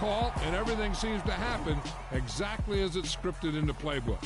call, and everything seems to happen exactly as it's scripted in the playbook.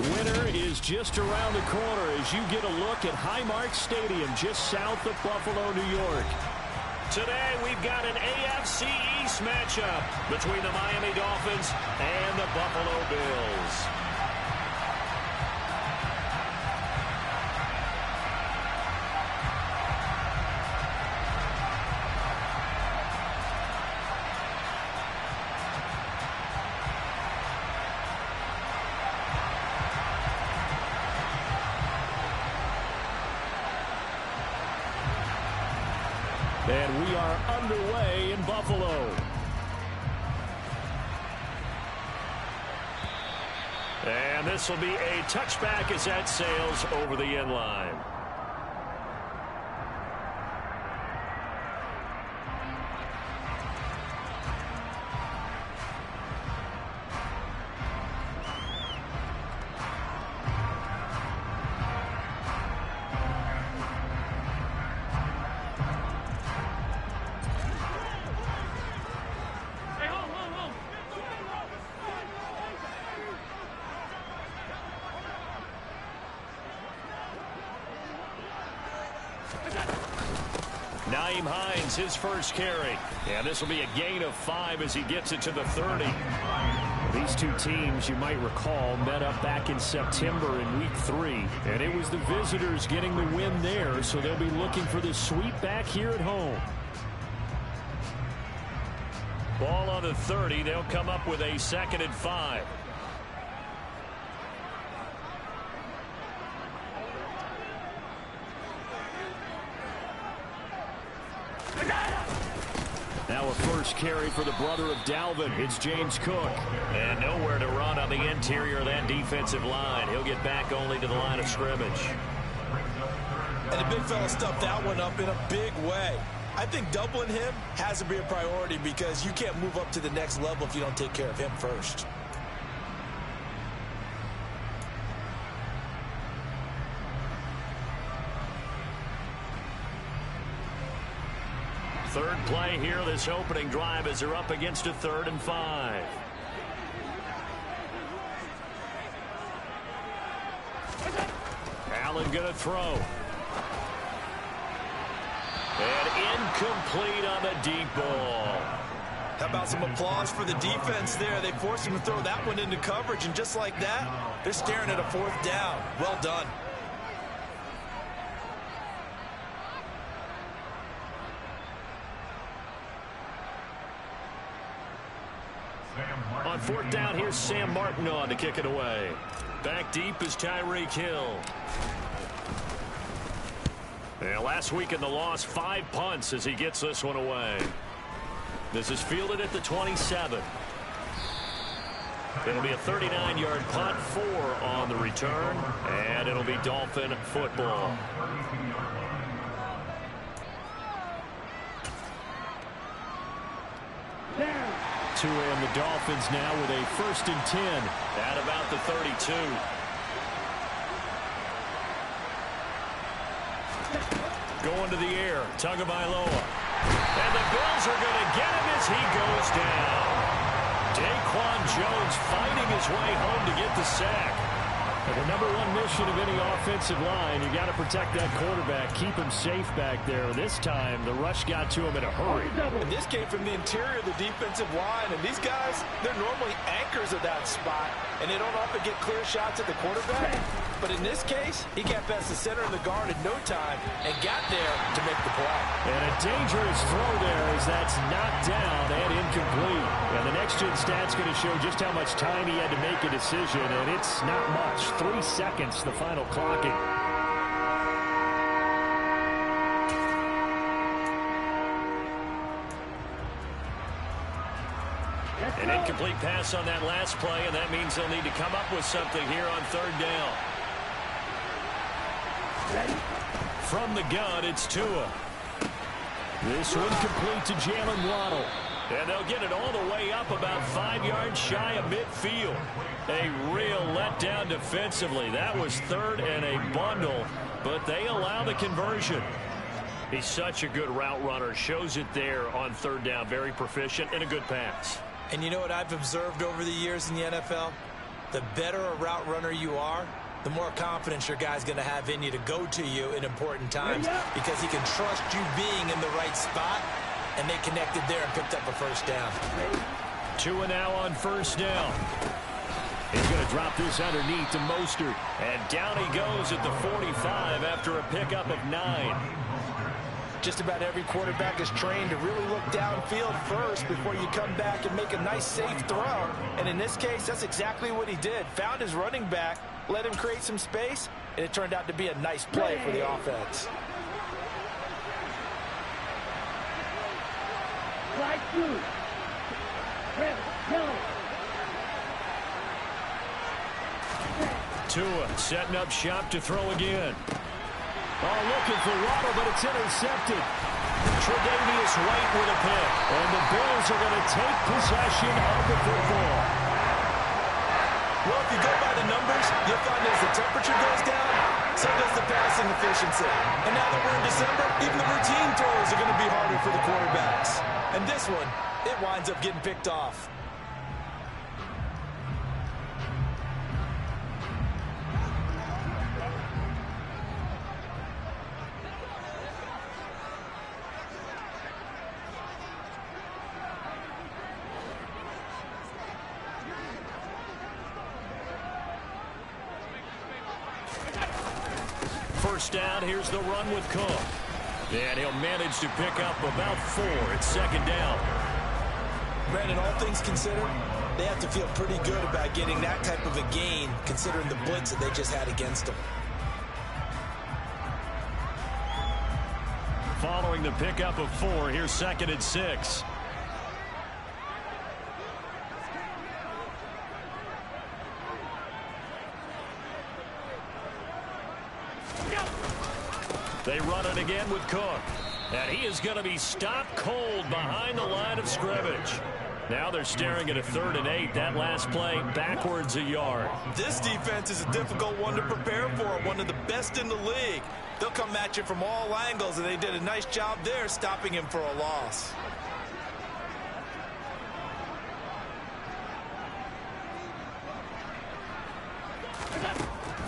Winter is just around the corner as you get a look at Highmark Stadium just south of Buffalo, New York. Today we've got an AFC East matchup between the Miami Dolphins and the Buffalo Bills. And we are underway in Buffalo. And this will be a touchback as that sails over the end line. Nyheim Hines, his first carry. And this will be a gain of 5 as he gets it to the 30. These two teams, you might recall, met up back in September in Week 3. And it was the visitors getting the win there, so they'll be looking for the sweep back here at home. Ball on the 30. They'll come up with a 2nd and 5. Now a first carry for the brother of Dalvin. It's James Cook. And nowhere to run on the interior of that defensive line. He'll get back only to the line of scrimmage. And the big fella stuffed that one up in a big way. I think doubling him has to be a priority because you can't move up to the next level if you don't take care of him first. Third play here, this opening drive as they're up against a 3rd and 5. Allen going to throw. And incomplete on the deep ball. How about some applause for the defense there? They forced him to throw that one into coverage, and just like that, they're staring at a 4th down. Well done. On 4th down, here's Sam Martin on to kick it away. Back deep is Tyreek Hill. And last week in the loss, 5 punts as he gets this one away. This is fielded at the 27. It'll be a 39-yard punt, 4 on the return, and it'll be Dolphin football. And the Dolphins now with a 1st and 10 at about the 32. Going to the air, Tagovailoa. And the Bills are going to get him as he goes down. Daquan Jones fighting his way home to get the sack. And the #1 mission of any offensive line, you got to protect that quarterback, keep him safe back there. This time, the rush got to him in a hurry. And this came from the interior of the defensive line, and these guys, they're normally anchors of that spot, and they don't often get clear shots at the quarterback. But in this case, he got past the center of the guard in no time and got there to make the play. And a dangerous throw there as that's knocked down and incomplete. And the next-gen stat's going to show just how much time he had to make a decision, and it's not much. 3 seconds, the final clocking. An incomplete pass on that last play, and that means they'll need to come up with something here on 3rd down. From the gun, it's Tua. This one complete to Jalen Waddle. And they'll get it all the way up about 5 yards shy of midfield. A real letdown defensively. That was 3rd and a bundle, but they allow the conversion. He's such a good route runner. Shows it there on 3rd down. Very proficient and a good pass. And you know what I've observed over the years in the NFL? The better a route runner you are, the more confidence your guy's going to have in you to go to you in important times because he can trust you being in the right spot, and they connected there and picked up a first down. 2 now on first down. He's going to drop this underneath to Mostert, and down he goes at the 45 after a pickup of 9. Just about every quarterback is trained to really look downfield first before you come back and make a nice, safe throw. And in this case, that's exactly what he did. Found his running back, let him create some space, and it turned out to be a nice play for the offense. Tua setting up shop to throw again. Oh, looking for Waddle, but it's intercepted. Tre'Davious White with a pick. And the Bills are going to take possession of the football. Well, if you go by the numbers, you'll find as the temperature goes down, so does the passing efficiency. And now that we're in December, even the routine throws are going to be harder for the quarterbacks. And this one, it winds up getting picked off. First down, here's the run with Cook. And he'll manage to pick up about 4 at second down. Brandon, all things considered, they have to feel pretty good about getting that type of a gain considering the blitz that they just had against them. Following the pickup of 4, here's 2nd and 6. They run it again with Cook. And he is going to be stopped cold behind the line of scrimmage. Now they're staring at a 3rd and 8. That last play backwards a yard. This defense is a difficult one to prepare for, one of the best in the league. They'll come at you from all angles, and they did a nice job there stopping him for a loss.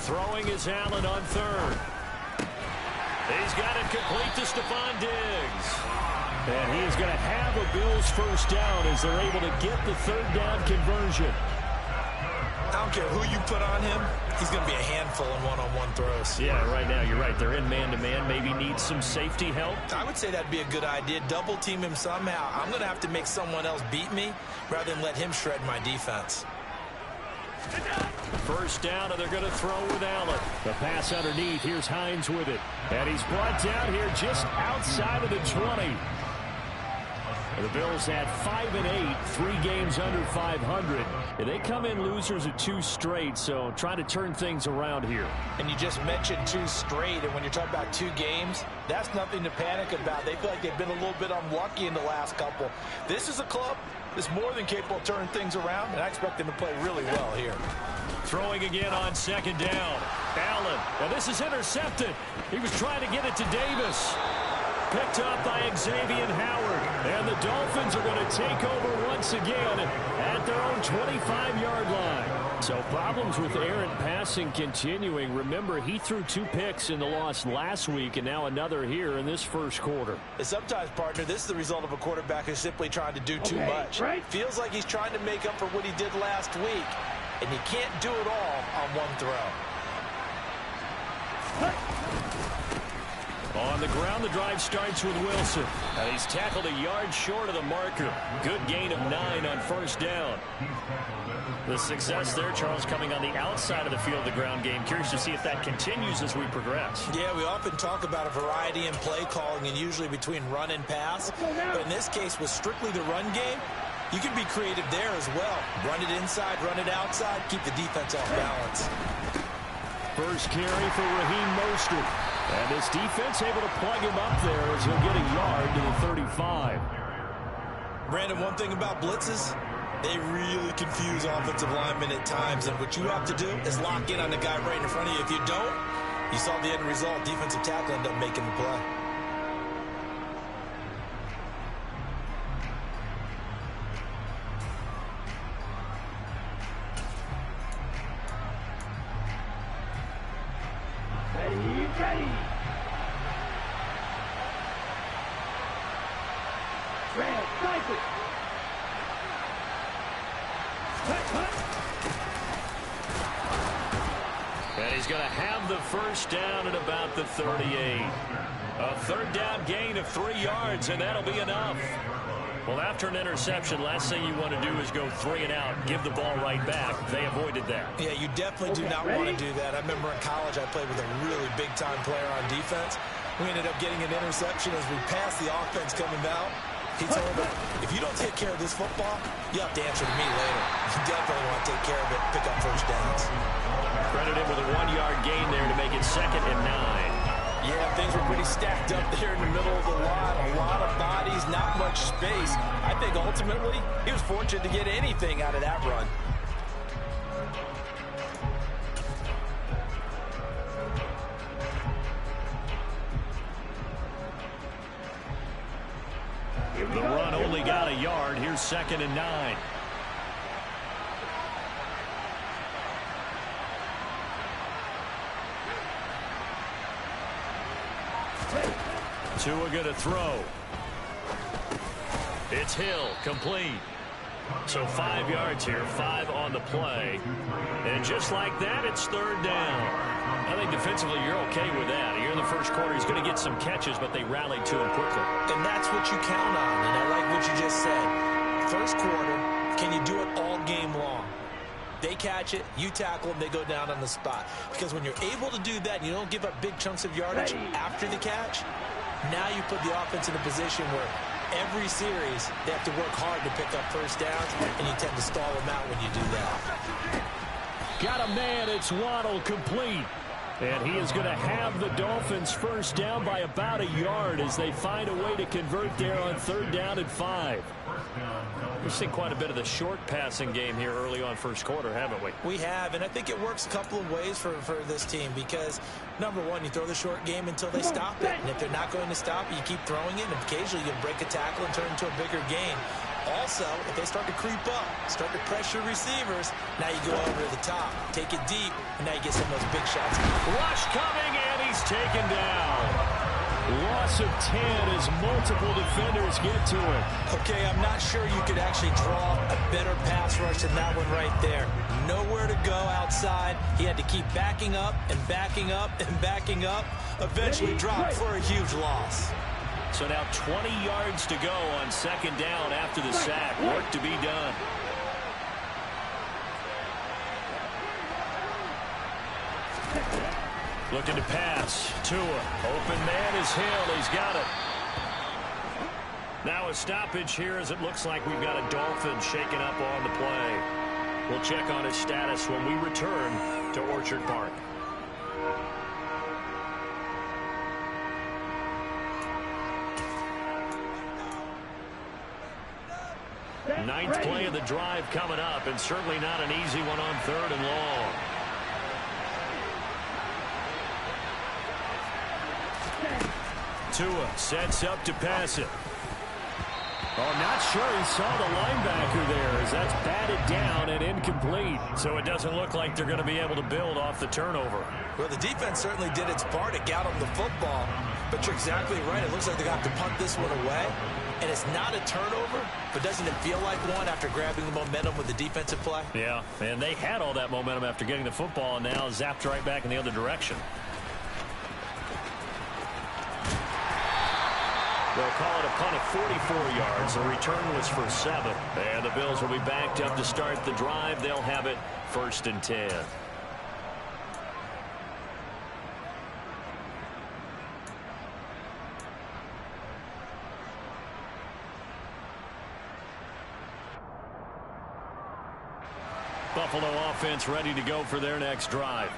Throwing is Allen on 3rd. He's got it complete to Stephon Diggs. And he is going to have a Bills first down as they're able to get the 3rd down conversion. I don't care who you put on him, he's going to be a handful in one-on-one throws. Yeah, right now you're right. They're in man-to-man. Maybe need some safety help. I would say that'd be a good idea. Double team him somehow. I'm going to have to make someone else beat me rather than let him shred my defense. First down, and they're going to throw with Allen. The pass underneath. Here's Hines with it. And he's brought down here just outside of the 20. The Bills had 5 and 8, 3 games under 500. And they come in losers of 2 straight, so trying to turn things around here. And you just mentioned 2 straight, and when you're talking about 2 games, that's nothing to panic about. They feel like they've been a little bit unlucky in the last couple. This is a club that's more than capable of turning things around, and I expect them to play really well here. Throwing again on 2nd down. Allen. Now this is intercepted. He was trying to get it to Davis. Picked up by Xavier Howard. And the Dolphins are going to take over once again at their own 25-yard line. So problems with errant passing continuing. Remember, he threw 2 picks in the loss last week, and now another here in this first quarter. And sometimes, partner, this is the result of a quarterback who's simply trying to do too much. Right. Feels like he's trying to make up for what he did last week, and you can't do it all on one throw. On the ground, the drive starts with Wilson. And he's tackled a yard short of the marker. Good gain of 9 on first down. The success there, Charles, coming on the outside of the field of the ground game. Curious to see if that continues as we progress. Yeah, we often talk about a variety in play calling and usually between run and pass. But in this case, with strictly the run game, you can be creative there as well. Run it inside, run it outside, keep the defense off balance. First carry for Raheem Mostert. And this defense able to plug him up there as he'll get a yard to the 35. Brandon, one thing about blitzes, they really confuse offensive linemen at times. And what you have to do is lock in on the guy right in front of you. If you don't, you saw the end result. Defensive tackle ended up making the play. Ready. Red, cycle. And he's going to have the first down at about the 38. A third down gain of 3 yards, and that'll be enough. Well, after an interception, last thing you want to do is go 3 and out, give the ball right back. They avoided that. Yeah, you definitely do not want to do that. I remember in college I played with a really big-time player on defense. We ended up getting an interception as we passed the offense coming out. He told me, if you don't take care of this football, you have to answer to me later. You definitely want to take care of it, pick up first downs. Credited with a 1-yard gain there to make it 2nd and 9. Yeah, things were pretty stacked up there in the middle of the line. A lot of bodies, not much space. I think ultimately he was fortunate to get anything out of that run. The run only got a yard. Here's 2nd and 9. Tua going to throw. It's Hill, complete. So 5 yards here, 5 on the play. And just like that, it's 3rd down. I think defensively you're okay with that. Here in the first quarter, he's going to get some catches, but they rallied to him quickly. And that's what you count on, and I like what you just said. First quarter, can you do it all game long? They catch it, you tackle them, they go down on the spot. Because when you're able to do that and you don't give up big chunks of yardage after the catch, now you put the offense in a position where every series they have to work hard to pick up first downs, and you tend to stall them out when you do that. Got a man, it's Waddle, complete. And he is going to have the Dolphins first down by about a yard as they find a way to convert there on 3rd down and 5. We've seen quite a bit of the short passing game here early on first quarter, haven't we? We have, and I think it works a couple of ways for this team because, number one, you throw the short game until they stop it. And if they're not going to stop it, you keep throwing it, and occasionally you'll break a tackle and turn into a bigger gain. Also, if they start to creep up, start to pressure receivers, now you go over to the top, take it deep, and now you get some of those big shots. Rush coming, and he's taken down. Loss of 10 as multiple defenders get to him. Okay, I'm not sure you could actually draw a better pass rush than that one right there. Nowhere to go outside. He had to keep backing up and backing up and backing up. Eventually dropped for a huge loss. So now 20 yards to go on 2nd down after the sack. Work to be done. Looking to pass. Tua. Open man is Hill. He's got it. Now a stoppage here as it looks like we've got a Dolphin shaken up on the play. We'll check on his status when we return to Orchard Park. Ninth play of the drive coming up, and certainly not an easy one on 3rd and long. Tua sets up to pass it. Oh, not sure he saw the linebacker there as that's batted down and incomplete. So it doesn't look like they're going to be able to build off the turnover. Well, the defense certainly did its part. It got them the football. But you're exactly right. It looks like they got to punt this one away. And it's not a turnover, but doesn't it feel like one after grabbing the momentum with the defensive play? Yeah, and they had all that momentum after getting the football and now zapped right back in the other direction. They'll call it a punt of 44 yards. The return was for 7. And the Bills will be backed up to start the drive. They'll have it 1st and 10. Buffalo offense ready to go for their next drive.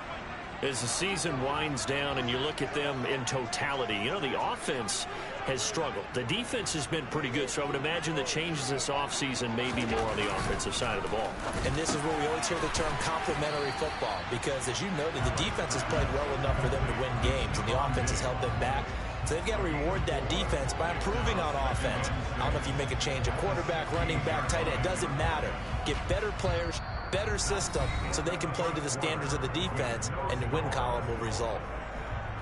As the season winds down and you look at them in totality, you know, the offense has struggled. The defense has been pretty good, so I would imagine the changes this offseason may be more on the offensive side of the ball. And this is where we always hear the term complementary football, because as you noted, the defense has played well enough for them to win games, and the offense has held them back. So they've got to reward that defense by improving on offense. I don't know if you make a change, a quarterback, running back, tight end, it doesn't matter. Get better players, better system, so they can play to the standards of the defense, and the win column will result.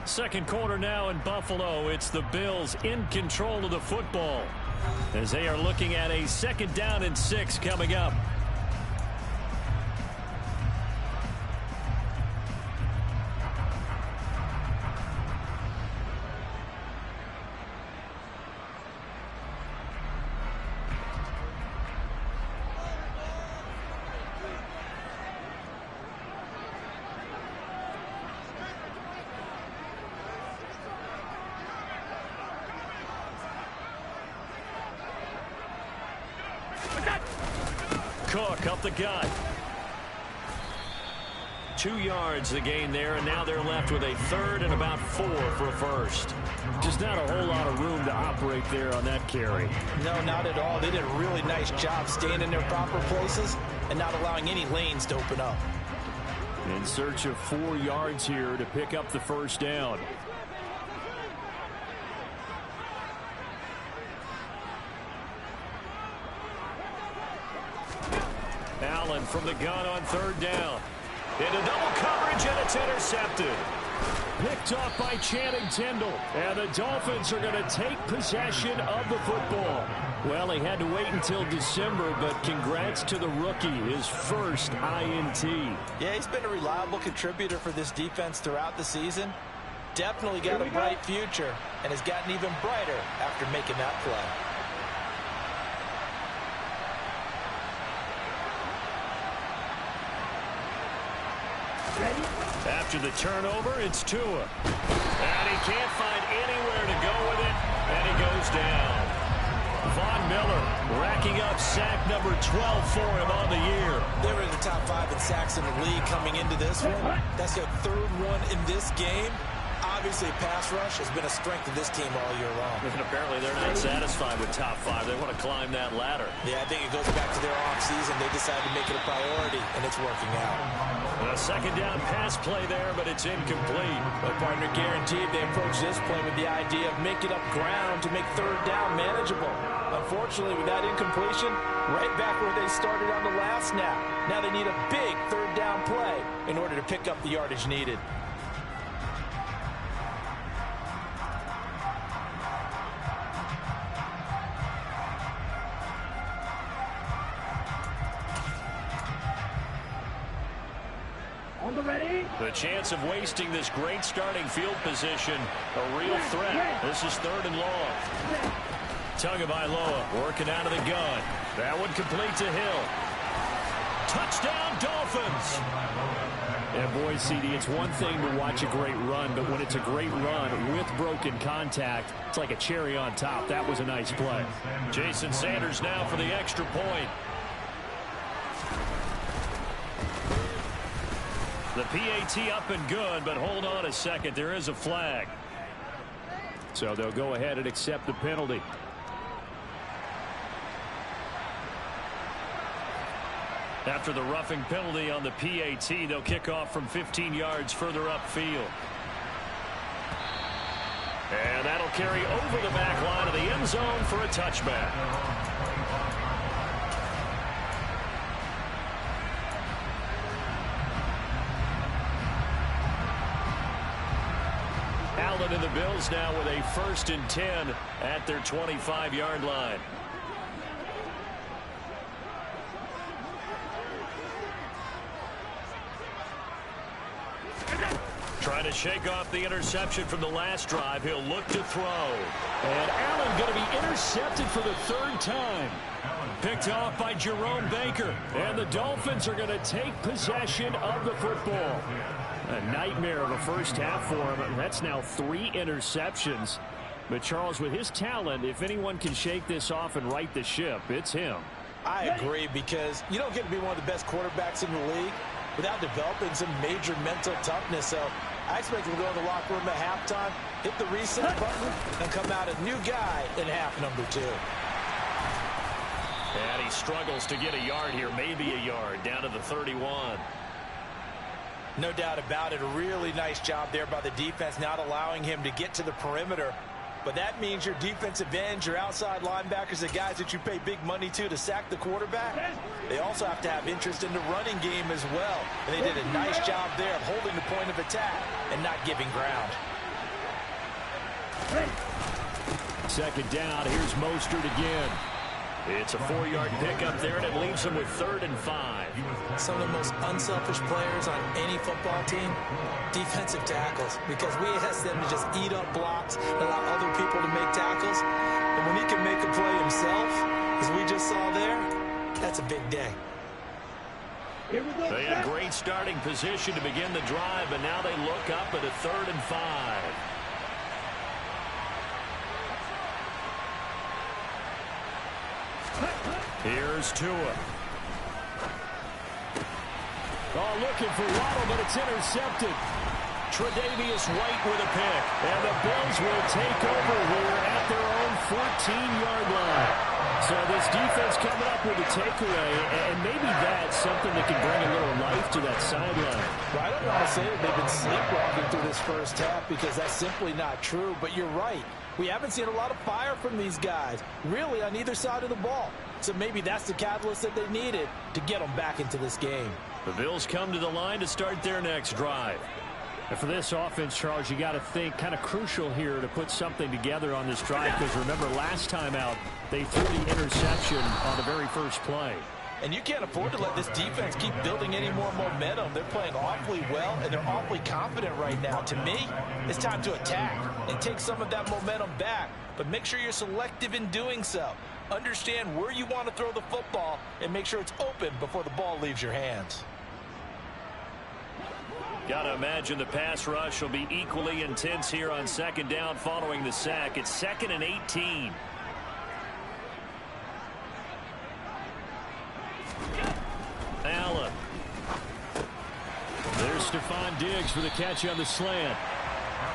Second quarter now in Buffalo. It's the Bills in control of the football as they are looking at a 2nd down and 6 coming up. Cook up the gut. 2 yards the gain there, and now they're left with a 3rd and about 4 for a first. Just not a whole lot of room to operate there on that carry. No, not at all. They did a really nice job staying in their proper places and not allowing any lanes to open up. In search of 4 yards here to pick up the first down. Allen from the gun on 3rd down. Into double coverage, and it's intercepted. Picked off by Channing Tindall. And the Dolphins are going to take possession of the football. Well, he had to wait until December, but congrats to the rookie, his first INT. Yeah, he's been a reliable contributor for this defense throughout the season. Definitely got a bright future, and has gotten even brighter after making that play. After the turnover, it's Tua. And he can't find anywhere to go with it, and he goes down. Von Miller racking up sack number 12 for him on the year. They were in the top 5 in sacks in the league coming into this one. That's their 3rd one in this game. Obviously, pass rush has been a strength of this team all year long. And apparently they're not satisfied with top 5. They want to climb that ladder. Yeah, I think it goes back to their offseason. They decided to make it a priority, and it's working out. A 2nd down pass play there, but it's incomplete. But partner guaranteed they approach this play with the idea of making up ground to make 3rd down manageable. Unfortunately, with that incompletion, right back where they started on the last snap. Now they need a big 3rd down play in order to pick up the yardage needed. The chance of wasting this great starting field position, a real threat. This is 3rd and long. Tagovailoa working out of the gun. That one complete to Hill. Touchdown, Dolphins! And boy, CD, it's one thing to watch a great run, but when it's a great run with broken contact, it's like a cherry on top. That was a nice play. Jason Sanders now for the extra point. The PAT up and good, but hold on a second. There is a flag. So they'll go ahead and accept the penalty. After the roughing penalty on the PAT, they'll kick off from 15 yards further upfield. And that'll carry over the back line of the end zone for a touchback. Allen and the Bills now with a 1st and 10 at their 25-yard line. Trying to shake off the interception from the last drive. He'll look to throw. And Allen going to be intercepted for the 3rd time. Picked off by Jerome Baker. And the Dolphins are going to take possession of the football. A nightmare of a first half for him. That's now 3 interceptions. But Charles, with his talent, if anyone can shake this off and right the ship, it's him. I agree, because you don't get to be one of the best quarterbacks in the league without developing some major mental toughness. So I expect him to go in the locker room at halftime, hit the reset button, and come out a new guy in half number 2. And he struggles to get a yard here, maybe a yard, down to the 31. No doubt about it. A really nice job there by the defense, not allowing him to get to the perimeter. But that means your defensive ends, your outside linebackers, the guys that you pay big money to sack the quarterback, they also have to have interest in the running game as well. And they did a nice job there of holding the point of attack and not giving ground. Second down, here's Mostert again. It's a 4-yard pickup there, and it leaves them with 3rd and 5. Some of the most unselfish players on any football team, defensive tackles, because we ask them to just eat up blocks and allow other people to make tackles. And when he can make a play himself, as we just saw there, that's a big day. They had great starting position to begin the drive, but now they look up at a 3rd and 5. Here's Tua. Oh, looking for Waddle, but it's intercepted. Tre'Davious White with a pick. And the Bills will take over here at their own 14-yard line. So this defense coming up with a takeaway, and maybe that's something that can bring a little life to that sideline. Well, I don't want to say that they've been sleepwalking through this first half because that's simply not true, but you're right. We haven't seen a lot of fire from these guys, really on either side of the ball. So maybe that's the catalyst that they needed to get them back into this game. The Bills come to the line to start their next drive. And for this offense, Charles, you got to think kind of crucial here to put something together on this drive, because remember last time out they threw the interception on the very first play. And you can't afford to let this defense keep building any more momentum. They're playing awfully well, and they're awfully confident right now. To me, it's time to attack and take some of that momentum back, but make sure you're selective in doing so. Understand where you want to throw the football and make sure it's open before the ball leaves your hands. Got to imagine the pass rush will be equally intense here on second down following the sack. It's 2nd and 18. Allen. There's Stephon Diggs for the catch on the slant.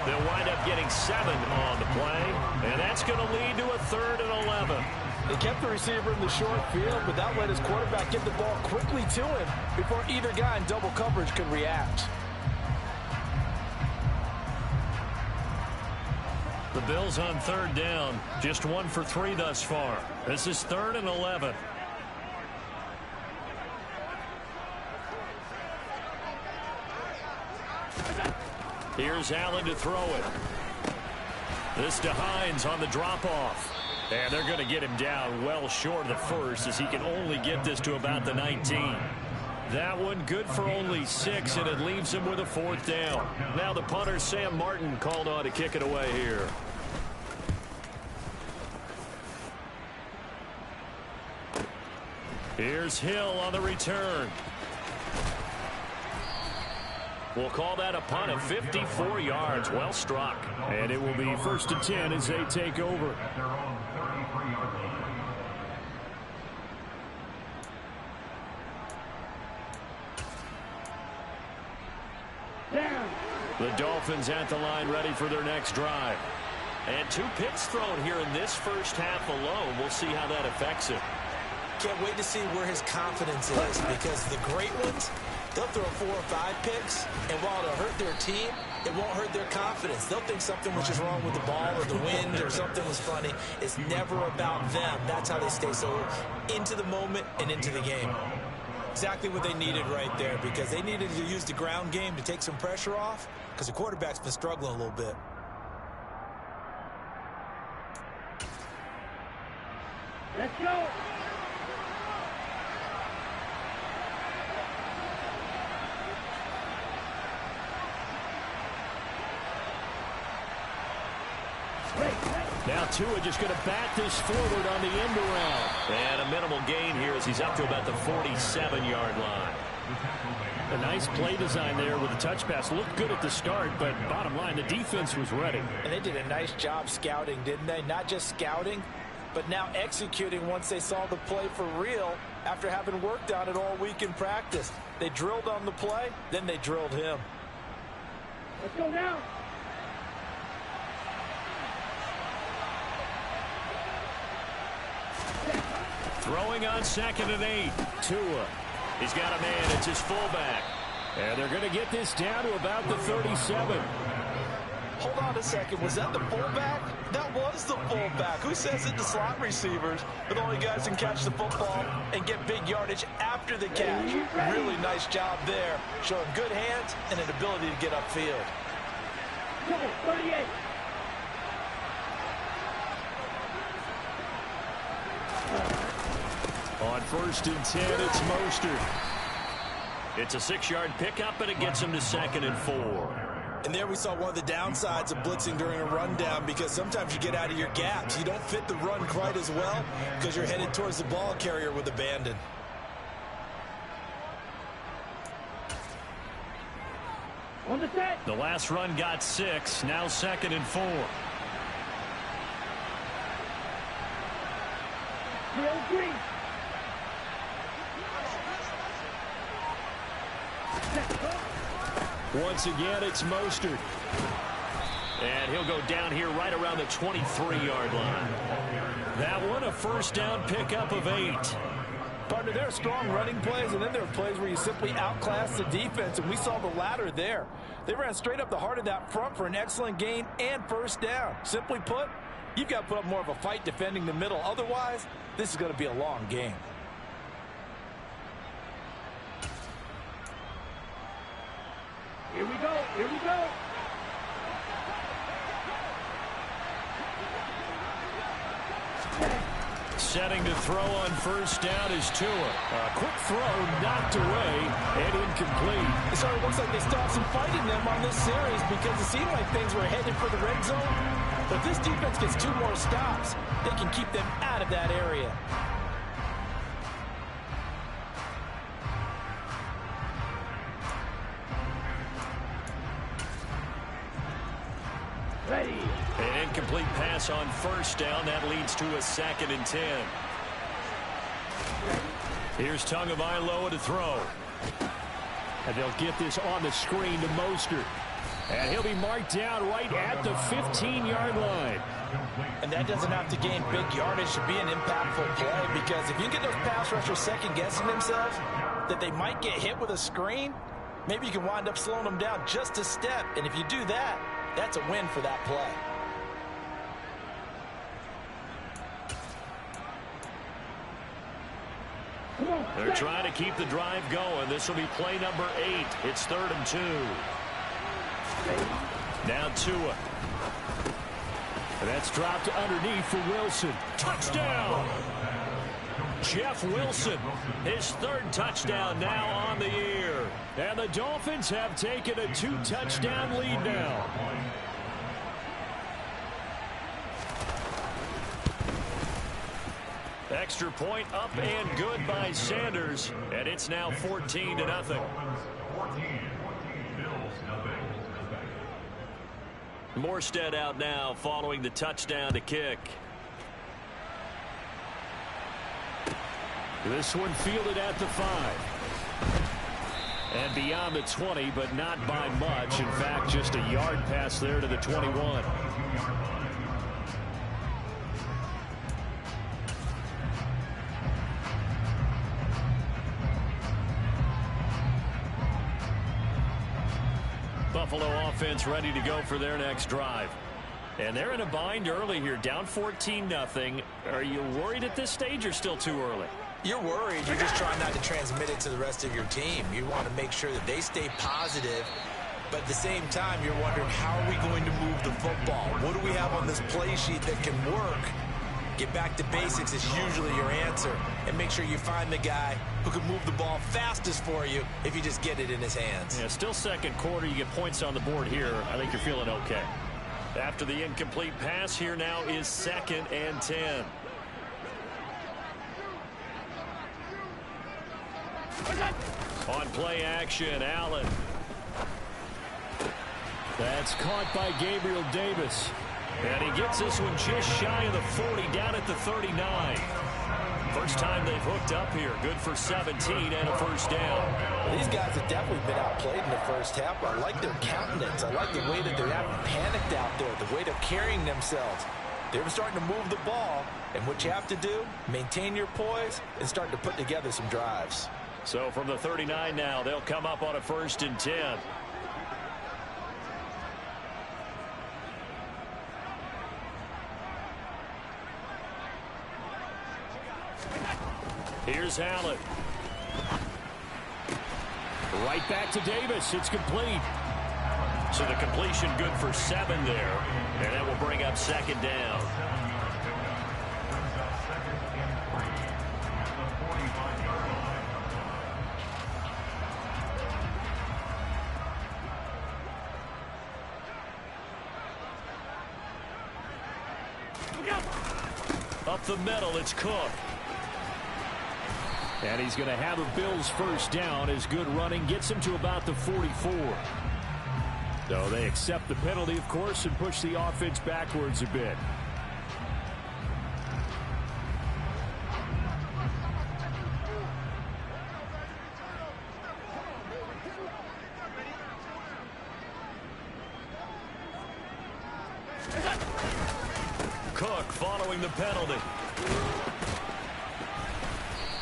They'll wind up getting 7 on the play, and that's going to lead to a 3rd and 11. They kept the receiver in the short field, but that let his quarterback get the ball quickly to him before either guy in double coverage could react. The Bills on 3rd down, just 1 for 3 thus far. This is 3rd and 11. Here's Allen to throw it. This to Hines on the drop-off. And they're going to get him down well short of the first, as he can only get this to about the 19. That one good for only 6, and it leaves him with a 4th down. Now the punter, Sam Martin, called on to kick it away here. Here's Hill on the return. We'll call that a punt at 54 yards. Well struck. And it will be 1st and 10 as they take over. The Dolphins at the line ready for their next drive. And 2 picks thrown here in this first half alone. We'll see how that affects it. Can't wait to see where his confidence is, because the great ones, they'll throw 4 or 5 picks, and while it'll hurt their team, it won't hurt their confidence. They'll think something was just wrong with the ball or the wind or something was funny. It's never about them. That's how they stay so into the moment and into the game. Exactly what they needed right there, because they needed to use the ground game to take some pressure off, because the quarterback's been struggling a little bit. Let's go. Now Tua just going to bat this forward on the end around. And a minimal gain here as he's up to about the 47-yard line. A nice play design there with the touch pass. Looked good at the start, but bottom line, the defense was ready. And they did a nice job scouting, didn't they? Not just scouting, but now executing once they saw the play for real after having worked on it all week in practice. They drilled on the play, then they drilled him. Let's go now. Throwing on 2nd and 8. Tua. He's got a man. It's his fullback. And they're going to get this down to about the 37. Hold on a second. Was that the fullback? That was the fullback. Who says it to slot receivers? But only guys can catch the football and get big yardage after the catch. Really nice job there. Showing good hands and an ability to get upfield. 38. first and 10, it's Mostert. It's a 6-yard pickup, and it gets him to 2nd and 4. And there we saw one of the downsides of blitzing during a rundown, because sometimes you get out of your gaps. You don't fit the run quite as well because you're headed towards the ball carrier with abandon. On the set. The last run got 6, now 2nd and 4. Green. Once again, it's Mostert. And he'll go down here right around the 23-yard line. That one, a first down pickup of 8. Partner, there are strong running plays, and then there are plays where you simply outclass the defense, and we saw the latter there. They ran straight up the heart of that front for an excellent gain and first down. Simply put, you've got to put up more of a fight defending the middle. Otherwise, this is going to be a long game. Here we go. Here we go. Setting to throw on first down is Tua. A quick throw knocked away and incomplete. So it looks like they still have some fight in them on this series, because it seemed like things were headed for the red zone. But if this defense gets 2 more stops, they can keep them out of that area. Ready. An incomplete pass on first down. That leads to a 2nd and 10. Here's Tagovailoa to throw. And they'll get this on the screen to Mostert. And he'll be marked down right at the 15-yard line. And that doesn't have to gain big yardage to be an impactful play, because if you get those pass rushers second-guessing themselves that they might get hit with a screen, maybe you can wind up slowing them down just a step. And if you do that, that's a win for that play. They're trying to keep the drive going. This will be play number 8. It's 3rd and 2. Now Tua. And that's dropped underneath for Wilson. Touchdown! Jeff Wilson, his 3rd touchdown now on the year. And the Dolphins have taken a 2-touchdown lead now. Extra point up and good by Sanders. And it's now 14-0. Morstead out now following the touchdown to kick. This one fielded at the 5. And beyond the 20, but not by much. In fact, just a yard pass there to the 21. Buffalo offense ready to go for their next drive. And they're in a bind early here, down 14-0. Are you worried at this stage or still too early? You're worried. You're just trying not to transmit it to the rest of your team. You want to make sure that they stay positive, but at the same time, you're wondering, how are we going to move the football? What do we have on this play sheet that can work? Get back to basics is usually your answer, and make sure you find the guy who can move the ball fastest for you if you just get it in his hands. Yeah, still second quarter. You get points on the board here. I think you're feeling okay. After the incomplete pass, here now is 2nd and 10. On play action, Allen. That's caught by Gabriel Davis. And he gets this one just shy of the 40, down at the 39. First time they've hooked up here. Good for 17 and a first down. Well, these guys have definitely been outplayed in the first half. I like their countenance. I like the way that they're not panicked out there, the way they're carrying themselves. They're starting to move the ball, and what you have to do, maintain your poise and start to put together some drives. So from the 39 now, they'll come up on a 1st and 10. Here's Allen. Right back to Davis. It's complete. So the completion good for 7 there. And that will bring up 2nd down. Up the middle, it's Cook. And he's going to have a Bills first down as good running gets him to about the 44. So they accept the penalty, of course, and push the offense backwards a bit. Cook following the penalty.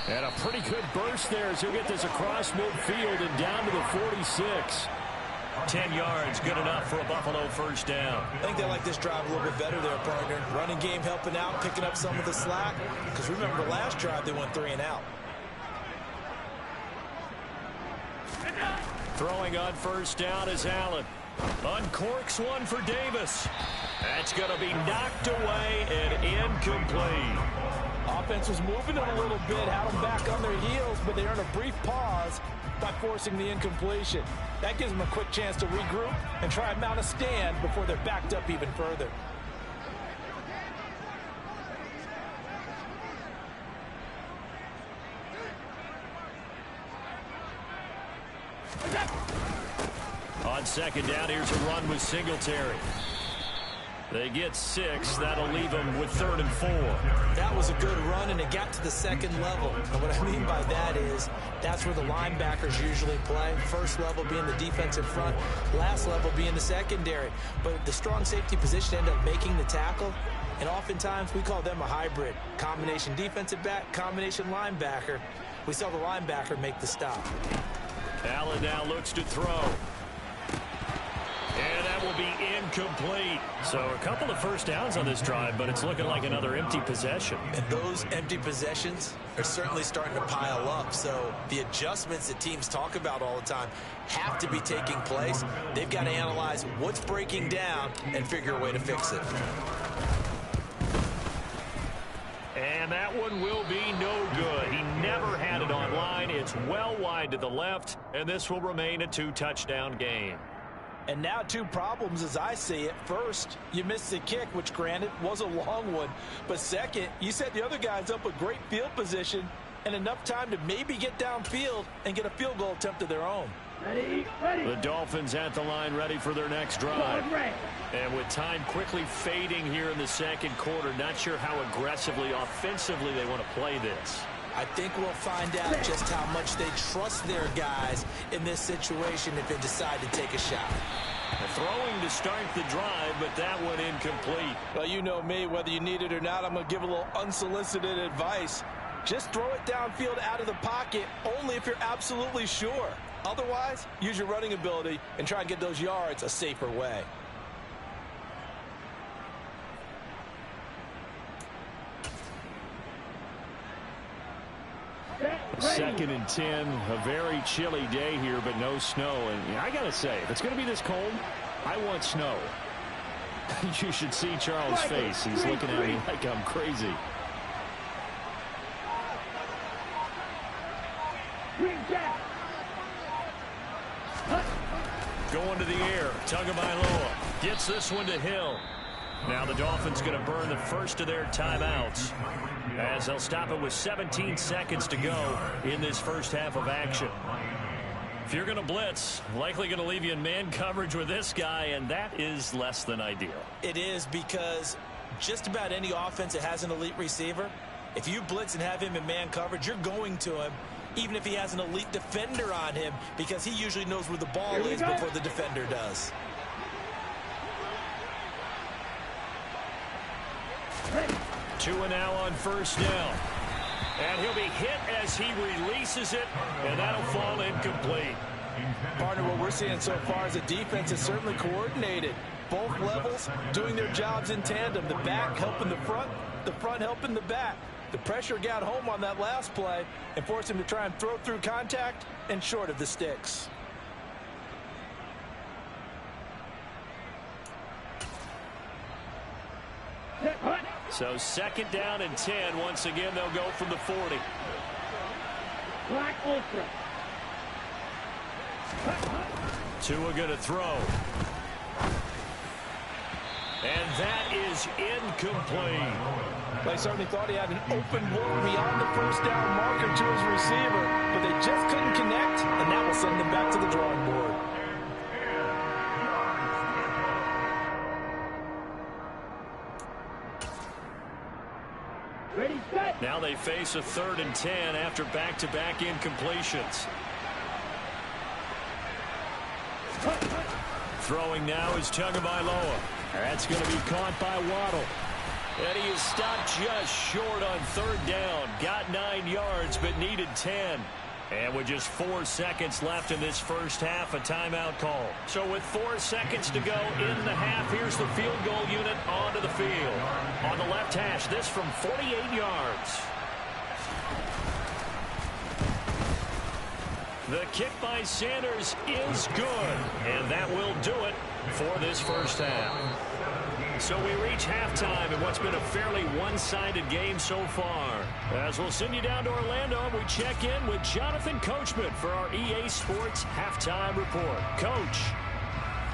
And a pretty good burst there as he'll get this across midfield and down to the 46. 10 yards, good enough for a Buffalo first down. I think they like this drive a little bit better there, partner. Running game helping out, picking up some of the slack. Because remember the last drive, they went 3 and out. Throwing on first down is Allen. Uncorks one for Davis. That's going to be knocked away and incomplete. Offense was moving it a little bit, had them back on their heels, but they earned a brief pause by forcing the incompletion. That gives them a quick chance to regroup and try and mount a stand before they're backed up even further. On second down, here's a run with Singletary. They get 6. That'll leave them with 3rd and 4. That was a good run, and it got to the second level. And what I mean by that is that's where the linebackers usually play. First level being the defensive front, last level being the secondary. But the strong safety position ended up making the tackle, and oftentimes we call them a hybrid. Combination defensive back, combination linebacker. We saw the linebacker make the stop. Allen now looks to throw. And that will be incomplete. So a couple of first downs on this drive, but it's looking like another empty possession. And those empty possessions are certainly starting to pile up. So the adjustments that teams talk about all the time have to be taking place. They've got to analyze what's breaking down and figure a way to fix it. And that one will be no good. He never had it on line. It's well wide to the left, and this will remain a 2-touchdown game. And now 2 problems as I see it. First, you missed the kick, which granted was a long one. But second, you set the other guys up with great field position and enough time to maybe get downfield and get a field goal attempt of their own. Ready. The Dolphins at the line ready for their next drive. And with time quickly fading here in the second quarter, not sure how aggressively, offensively they want to play this. I think we'll find out just how much they trust their guys in this situation if they decide to take a shot. Throwing to start the drive, but that one incomplete. Well, you know me, whether you need it or not, I'm going to give a little unsolicited advice. Just throw it downfield out of the pocket only if you're absolutely sure. Otherwise, use your running ability and try and get those yards a safer way. Second and 10, a very chilly day here, but no snow. And I got to say, if it's going to be this cold, I want snow. You should see Charles' face. He's looking at me like I'm crazy. Going to the air, Tagovailoa gets this one to Hill. Now the Dolphins going to burn the first of their timeouts as they'll stop it with 17 seconds to go in this first half of action. If you're going to blitz, likely going to leave you in man coverage with this guy, and that is less than ideal. It is, because just about any offense that has an elite receiver, if you blitz and have him in man coverage, you're going to him, even if he has an elite defender on him, because he usually knows where the ball is before the defender does. Tua now on first down. And he'll be hit as he releases it, and that'll fall incomplete. Partner, what we're seeing so far is a defense is certainly coordinated. Both levels doing their jobs in tandem. The back helping the front helping the back. The pressure got home on that last play and forced him to try and throw through contact and short of the sticks. So second down and 10. Once again, they'll go from the 40. Black Ultra. Tua going to throw. And that is incomplete. They certainly thought he had an open look beyond the first down marker to his receiver, but they just couldn't connect, and that will send them back to the drawing board. Ready, set. Now they face a 3rd and 10 after back-to-back incompletions. Throwing now is Tagovailoa. That's going to be caught by Waddle. And he is stopped just short on 3rd down. Got 9 yards, but needed 10. And with just 4 seconds left in this first half, a timeout call. So with 4 seconds to go in the half, here's the field goal unit onto the field. On the left hash, this from 48 yards. The kick by Sanders is good, and that will do it for this first half. So we reach halftime in what's been a fairly one-sided game so far. As we'll send you down to Orlando, we check in with Jonathan Coachman for our EA Sports Halftime Report. Coach.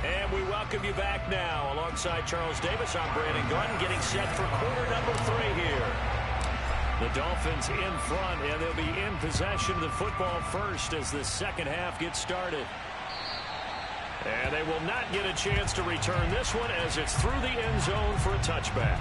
And we welcome you back now. Alongside Charles Davis, I'm Brandon Gordon, getting set for quarter number 3 here. The Dolphins in front, and they'll be in possession of the football first as the second half gets started. And they will not get a chance to return this one as it's through the end zone for a touchback.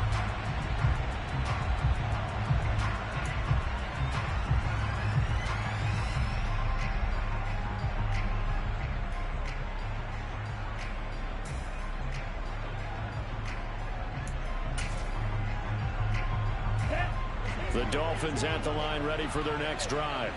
The Dolphins at the line ready for their next drive.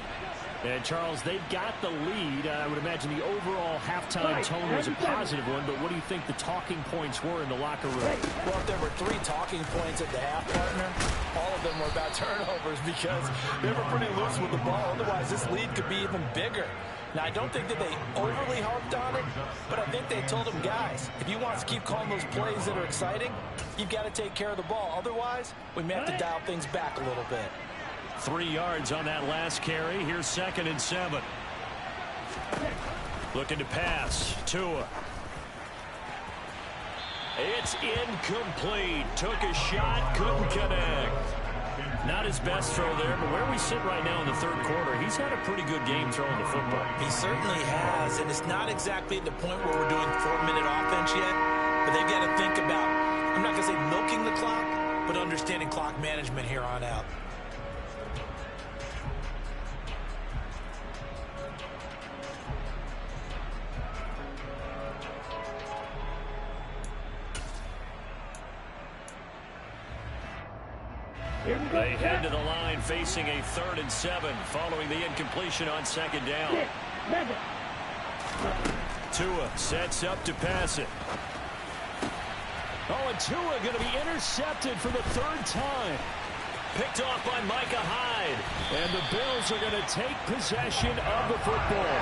And, Charles, they've got the lead. I would imagine the overall halftime tone was a positive one, but what do you think the talking points were in the locker room? Well, if there were 3 talking points at the half, partner, all of them were about turnovers because they were pretty loose with the ball. Otherwise, this lead could be even bigger. Now, I don't think that they overly harped on it, but I think they told them, guys, if you want us to keep calling those plays that are exciting, you've got to take care of the ball. Otherwise, we may have to dial things back a little bit. 3 yards on that last carry. Here's 2nd and 7. Looking to pass. Tua. It's incomplete. Took a shot, couldn't connect. Not his best throw there, but where we sit right now in the 3rd quarter, he's had a pretty good game throwing the football. He certainly has, and it's not exactly at the point where we're doing 4-minute offense yet, but they've got to think about, I'm not going to say milking the clock, but understanding clock management here on out. They head to the line facing a 3rd and 7 following the incompletion on 2nd down. Tua sets up to pass it. Oh, and Tua going to be intercepted for the 3rd time. Picked off by Micah Hyde. And the Bills are going to take possession of the football.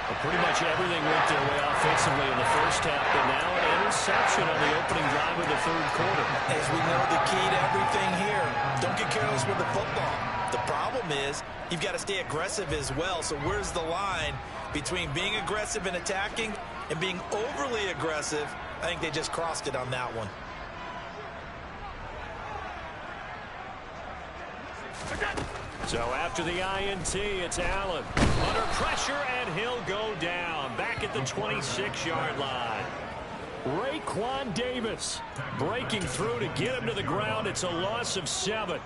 Well, pretty much everything went their way offensively in the first half, but now an interception on the opening drive of the 3rd quarter. As we know, the key to everything here, don't get careless with the football. The problem is you've got to stay aggressive as well. So where's the line between being aggressive and attacking and being overly aggressive? I think they just crossed it on that one. So after the INT, it's Allen. Under pressure, and he'll go down. Back at the 26-yard line. Raekwon Davis breaking through to get him to the ground. It's a loss of 7.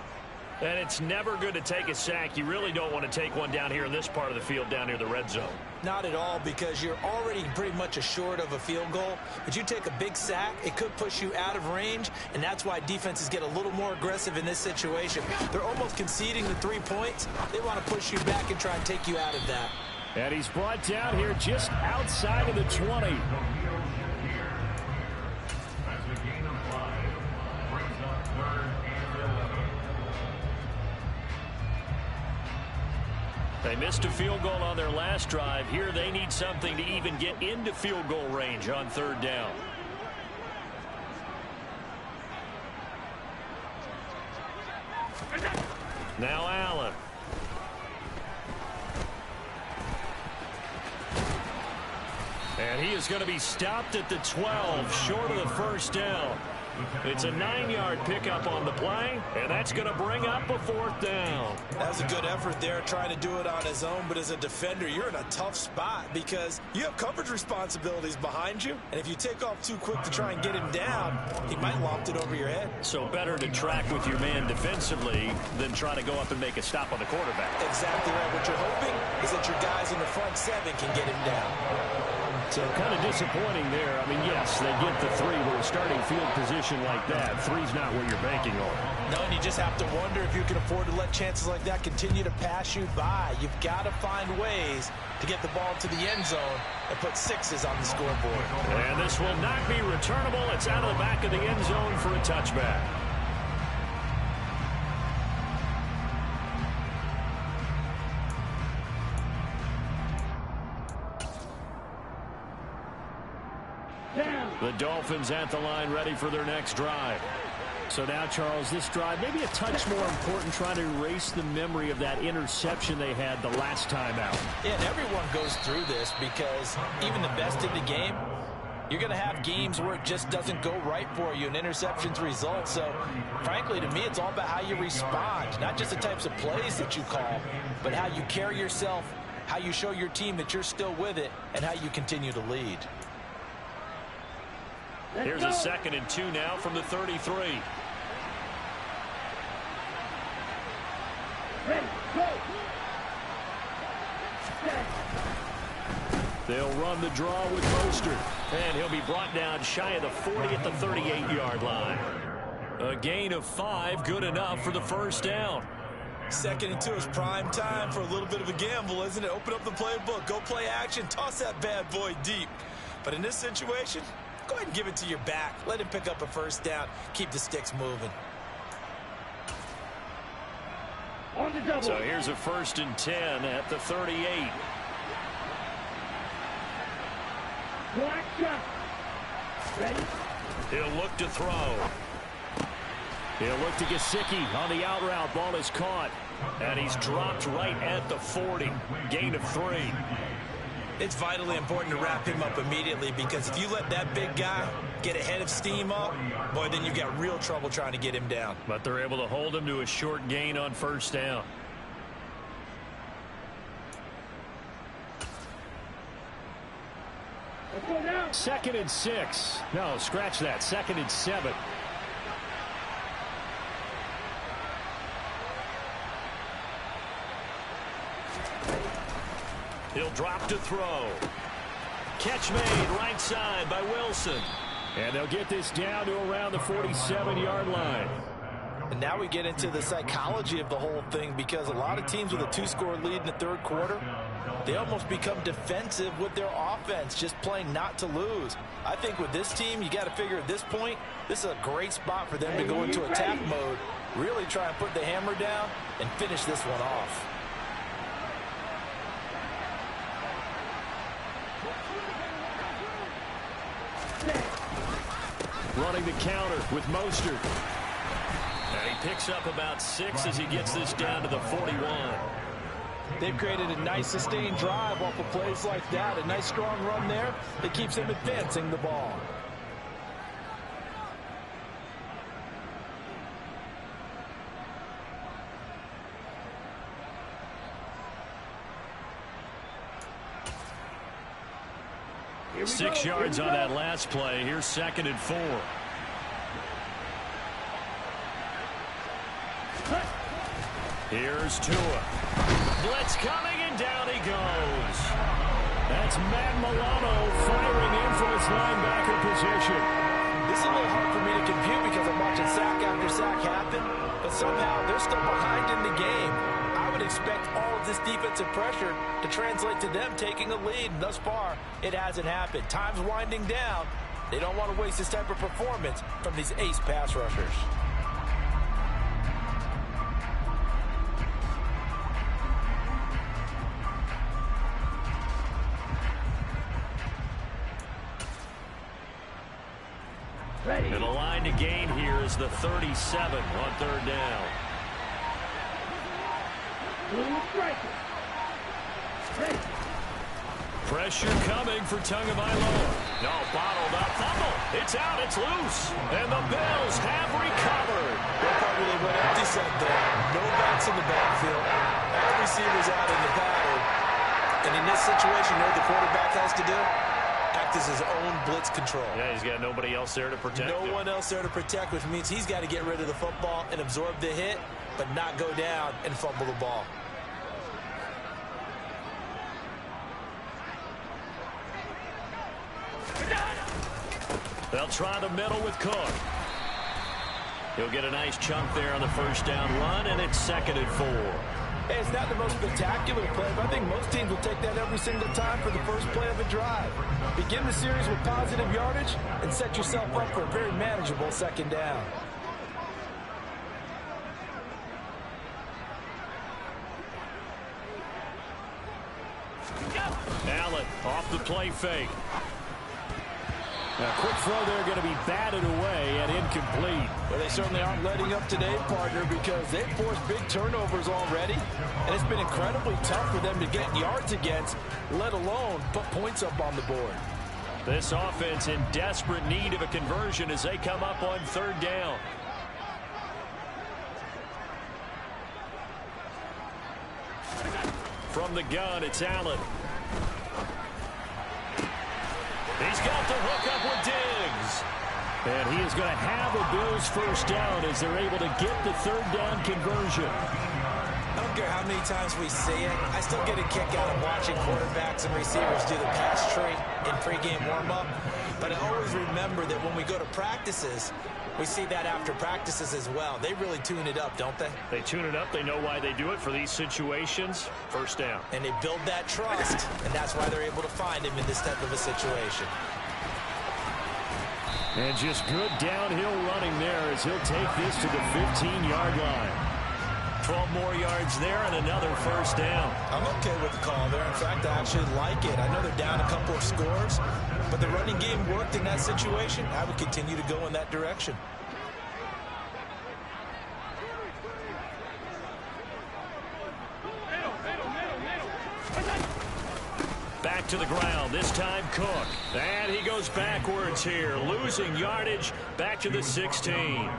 And it's never good to take a sack. You really don't want to take one down here in this part of the field, down near the red zone. Not at all, because you're already pretty much assured of a field goal. But you take a big sack, it could push you out of range, and that's why defenses get a little more aggressive in this situation. They're almost conceding the 3 points. They want to push you back and try and take you out of that. And he's brought down here just outside of the 20. They missed a field goal on their last drive. Here they need something to even get into field goal range on 3rd down. Now Allen. And he is going to be stopped at the 12, short of the first down. It's a 9-yard pickup on the play, and that's going to bring up a 4th down. That was a good effort there, trying to do it on his own, but as a defender, you're in a tough spot because you have coverage responsibilities behind you, and if you take off too quick to try and get him down, he might loft it over your head. So better to track with your man defensively than try to go up and make a stop on the quarterback. Exactly right. What you're hoping is that your guys in the front 7 can get him down. So kind of disappointing there. I mean, yes, they get the 3, but a starting field position like that, 3's not what you're banking on. No, and you just have to wonder if you can afford to let chances like that continue to pass you by. You've got to find ways to get the ball to the end zone and put 6s on the scoreboard. And this will not be returnable. It's out of the back of the end zone for a touchback. The Dolphins at the line, ready for their next drive. So now, Charles, this drive maybe a touch more important, trying to erase the memory of that interception they had the last time out. Yeah, and everyone goes through this because even the best in the game, you're going to have games where it just doesn't go right for you and interceptions result. So, frankly, to me, it's all about how you respond, not just the types of plays that you call, but how you carry yourself, how you show your team that you're still with it, and how you continue to lead. Here's a 2nd and 2 now from the 33. Ready, go. They'll run the draw with Mostert. And he'll be brought down shy of the 40 at the 38-yard line. A gain of 5, good enough for the first down. 2nd and 2 is prime time for a little bit of a gamble, isn't it? Open up the playbook, go play action, toss that bad boy deep. But in this situation, go ahead and give it to your back. Let him pick up a first down. Keep the sticks moving. On the double. So here's a 1st and 10 at the 38. Black shot. Ready? He'll look to throw. He'll look to Gesicki on the out route. Ball is caught. And he's dropped right at the 40. Gain of 3. It's vitally important to wrap him up immediately because if you let that big guy get ahead of steam up, boy, then you've got real trouble trying to get him down. But they're able to hold him to a short gain on first down. Let's go down. 2nd and 6. No, scratch that. 2nd and 7. He'll drop to throw. Catch made right side by Wilson. And they'll get this down to around the 47-yard line. And now we get into the psychology of the whole thing because a lot of teams with a 2-score lead in the 3rd quarter, they almost become defensive with their offense, just playing not to lose. I think with this team, you got to figure at this point, this is a great spot for them to go into attack mode, really try and put the hammer down and finish this one off. Running the counter with Mostert. And he picks up about 6 as he gets this down to the 41. They've created a nice sustained drive off of plays like that. A nice strong run there that keeps them advancing the ball. Here we 6 go. yards Here we on go. that last play. Here's 2nd and 4. Here's Tua. Blitz coming, and down he goes. That's Matt Milano firing in from his linebacker position. This is a little hard for me to compute because I'm watching sack after sack happen, but somehow they're still behind in the game. I would expect all of this defensive pressure to translate to them taking a lead. And thus far, it hasn't happened. Time's winding down. They don't want to waste this type of performance from these ace pass rushers. Ready. And the line to gain here is the 37 on 3rd down. Blue striker. Ready. Pressure coming for Tagovailoa. No, bottled up. Fumble. It's out. It's loose. And the Bills have recovered. Well, partner, they went empty set there. No backs in the backfield. All receivers out in the pattern. And in this situation, you know what the quarterback has to do? Act as his own blitz control. Yeah, he's got nobody else there to protect him. No one else there to protect, which means he's got to get rid of the football and absorb the hit, but not go down and fumble the ball. They'll try the middle with Cook. He'll get a nice chunk there on the first down run, and it's 2nd and 4. Hey, it's not the most spectacular play, but I think most teams will take that every single time for the first play of a drive. Begin the series with positive yardage and set yourself up for a very manageable 2nd down. Allen off the play fake. A quick throw there going to be batted away and incomplete. Well, they certainly aren't letting up today, partner, because they've forced big turnovers already, and it's been incredibly tough for them to get yards against, let alone put points up on the board. This offense in desperate need of a conversion as they come up on 3rd down. From the gun, it's Allen. He's got the hook up with Diggs. And he is going to have a Bills first down as they're able to get the 3rd down conversion. I don't care how many times we see it. I still get a kick out of watching quarterbacks and receivers do the pass tree in pregame warm-up. But I always remember that when we go to practices, we see that after practices as well. They really tune it up, don't they? They tune it up. They know why they do it for these situations. First down. And they build that trust, and that's why they're able to find him in this type of a situation. And just good downhill running there as he'll take this to the 15-yard line. 12 more yards there and another first down. I'm okay with the call there. In fact, I actually like it. I know they're down a couple of scores, but the running game worked in that situation. I would continue to go in that direction. Back to the ground, this time Cook. And he goes backwards here, losing yardage back to the 16.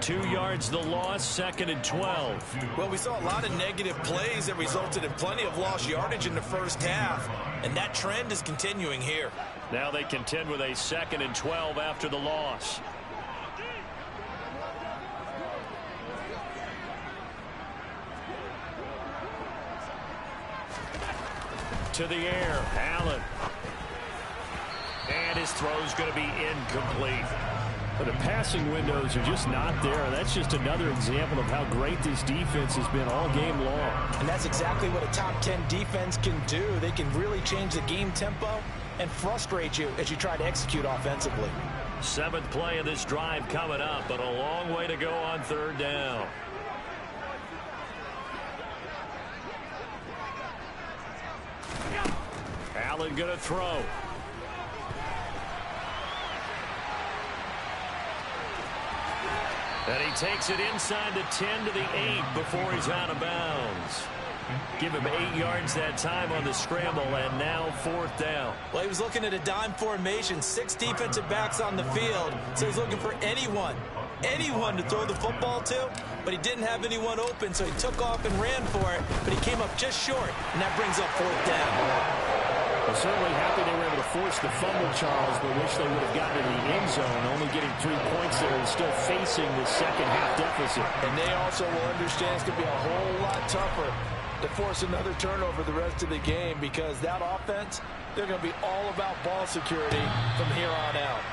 2 yards the loss, 2nd and 12. Well, we saw a lot of negative plays that resulted in plenty of lost yardage in the first half, and that trend is continuing here. Now they contend with a 2nd and 12 after the loss. To the air, Allen. And his throw's going to be incomplete. But the passing windows are just not there. That's just another example of how great this defense has been all game long. And that's exactly what a top 10 defense can do. They can really change the game tempo and frustrate you as you try to execute offensively. 7th play of this drive coming up, but a long way to go on 3rd down. Allen going to throw. And he takes it inside the 10 to the 8 before he's out of bounds. Give him 8 yards that time on the scramble, and now 4th down. Well, he was looking at a dime formation, 6 defensive backs on the field, so he's looking for anyone to throw the football to, but he didn't have anyone open, so he took off and ran for it, but he came up just short, and that brings up 4th down. Well, certainly happy they were able to force the fumble, Charles, but wish they would have gotten to the end zone, only getting 3 points there and still facing the second half deficit. And they also will understand it's going to be a whole lot tougher to force another turnover the rest of the game, because that offense, they're going to be all about ball security from here on out.